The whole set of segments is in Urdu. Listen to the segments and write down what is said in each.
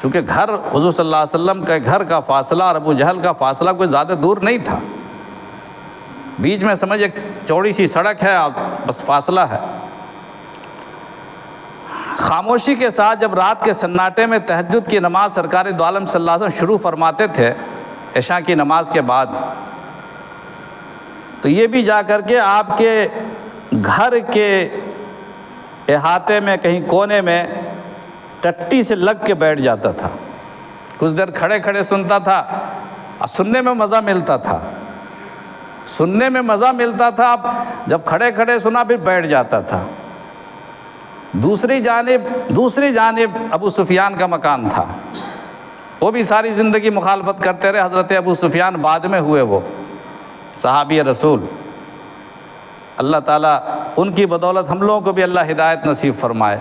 چونکہ گھر حضور صلی اللہ علیہ وسلم کے گھر کا فاصلہ اور ابو جہل کا فاصلہ کوئی زیادہ دور نہیں تھا، بیچ میں سمجھ ایک چوڑی سی سڑک ہے اور بس فاصلہ ہے۔ خاموشی کے ساتھ جب رات کے سناٹے میں تہجد کی نماز سرکار دو عالم صلی اللہ علیہ وسلم شروع فرماتے تھے عشاء کی نماز کے بعد، تو یہ بھی جا کر کے آپ کے گھر کے احاطے میں کہیں کونے میں ٹٹی سے لگ کے بیٹھ جاتا تھا، کچھ دیر کھڑے کھڑے سنتا تھا اور سننے میں مزہ ملتا تھا، سننے میں مزہ ملتا تھا۔ اب جب کھڑے کھڑے سنا پھر بیٹھ جاتا تھا۔ دوسری جانب ابو سفیان کا مکان تھا، وہ بھی ساری زندگی مخالفت کرتے رہے۔ حضرت ابو سفیان بعد میں ہوئے، وہ صحابی رسول، اللہ تعالیٰ ان کی بدولت ہم لوگوں کو بھی اللہ ہدایت نصیب فرمائے۔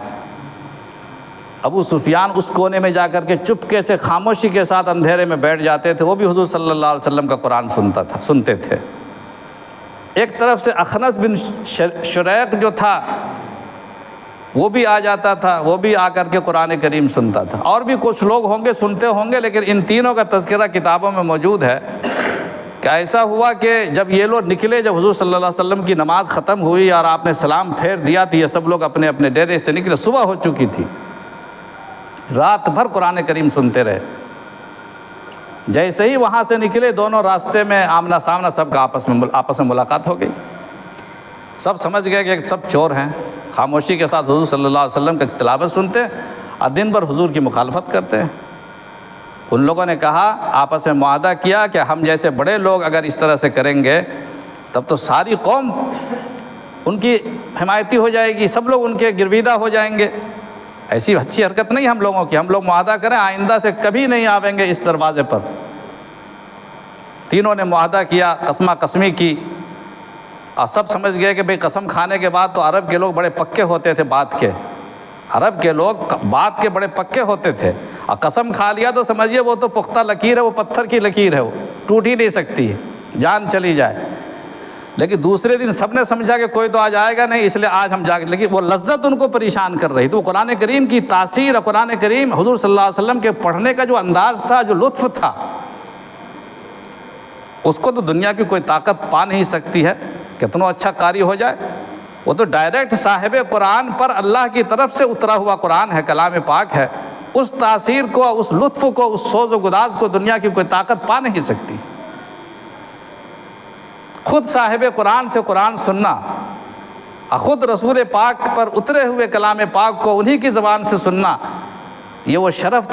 ابو سفیان اس کونے میں جا کر کے چپکے سے خاموشی کے ساتھ اندھیرے میں بیٹھ جاتے تھے، وہ بھی حضور صلی اللہ علیہ وسلم کا قرآن سنتے تھے۔ ایک طرف سے اخنس بن شریق جو تھا وہ بھی آ جاتا تھا، وہ بھی آ کر کے قرآن کریم سنتا تھا، اور بھی کچھ لوگ ہوں گے سنتے ہوں گے، لیکن ان تینوں کا تذکرہ کتابوں میں موجود ہے کہ ایسا ہوا کہ جب یہ لوگ نکلے، جب حضور صلی اللہ علیہ وسلم کی نماز ختم ہوئی اور آپ نے سلام پھیر دیا تو یہ سب لوگ اپنے اپنے ڈیرے سے نکلے، صبح ہو چکی تھی، رات بھر قرآن کریم سنتے رہے۔ جیسے ہی وہاں سے نکلے دونوں راستے میں آمنا سامنا سب کا آپس میں ملاقات ہو گئی، سب سمجھ گئے کہ سب چور ہیں، خاموشی کے ساتھ حضور صلی اللہ علیہ وسلم کا تلاوت سنتے اور دن بھر حضور کی مخالفت کرتے ہیں۔ ان لوگوں نے کہا، آپس میں معاہدہ کیا کہ ہم جیسے بڑے لوگ اگر اس طرح سے کریں گے تب تو ساری قوم ان کی حمایتی ہو جائے گی، سب لوگ ان کے گرویدہ ہو جائیں گے۔ ایسی اچھی حرکت نہیں ہم لوگوں کی، ہم لوگ معاہدہ کریں آئندہ سے کبھی نہیں آویں گے اس دروازے پر۔ تینوں نے معاہدہ کیا، قسمہ قسمی کی، اور سب سمجھ گئے کہ بھئی قسم کھانے کے بعد تو عرب کے لوگ بڑے پکے ہوتے تھے، بات کے، عرب کے لوگ بات کے بڑے پکے ہوتے تھے، اور قسم کھا لیا تو سمجھیے وہ تو پختہ لکیر ہے، وہ پتھر کی لکیر ہے، وہ ٹوٹ ہی نہیں سکتی ہے، جان چلی جائے۔ لیکن دوسرے دن سب نے سمجھا کہ کوئی تو آج آئے گا نہیں، اس لیے آج ہم جاگے، لیکن وہ لذت ان کو پریشان کر رہی تھی۔ وہ قرآن کریم کی تاثیر، قرآن کریم حضور صلی اللہ علیہ وسلم کے پڑھنے کا جو انداز تھا، جو لطف تھا، اس کو تو دنیا کی کوئی طاقت پا نہیں سکتی ہے، کتنا اچھا قاری ہو جائے۔ وہ تو ڈائریکٹ صاحب قرآن پر اللہ کی طرف سے اترا ہوا قرآن ہے، کلام پاک ہے، اس تاثیر کو، اس لطف کو، اس سوز و گداز کو دنیا کی کوئی طاقت پا نہیں سکتی۔ خود صاحب قرآن سے قرآن سننا اور خود رسول پاک پر اترے ہوئے کلام پاک کو انہی کی زبان سے سننا، یہ وہ شرف